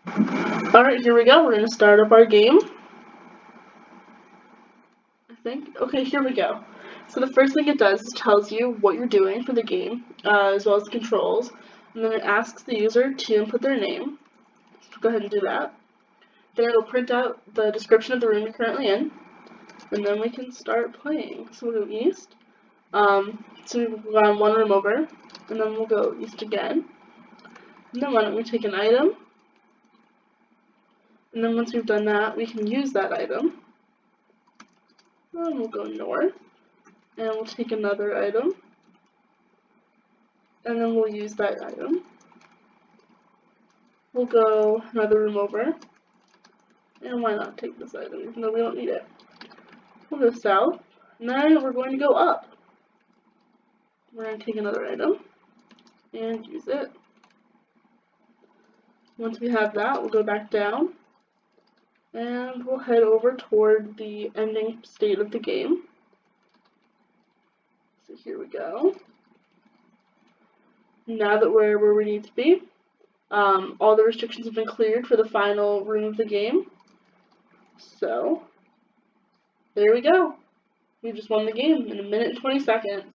Alright, here we go. We're going to start up our game. I think. Okay, here we go. So the first thing it does is tells you what you're doing for the game, as well as the controls. And then it asks the user to input their name. So go ahead and do that. Then it'll print out the description of the room you're currently in. And then we can start playing. So we'll go east. So we'll go on one room over. And then we'll go east again. And then why don't we take an item. And then once we've done that, we can use that item. And we'll go north. And we'll take another item. And then we'll use that item. We'll go another room over. And why not take this item, even though we don't need it. We'll go south. And then we're going to go up. We're going to take another item. And use it. Once we have that, we'll go back down. And we'll head over toward the ending state of the game. So here we go. Now that we're where we need to be, all the restrictions have been cleared for the final room of the game. So, there we go. We just won the game in 1 minute and 20 seconds.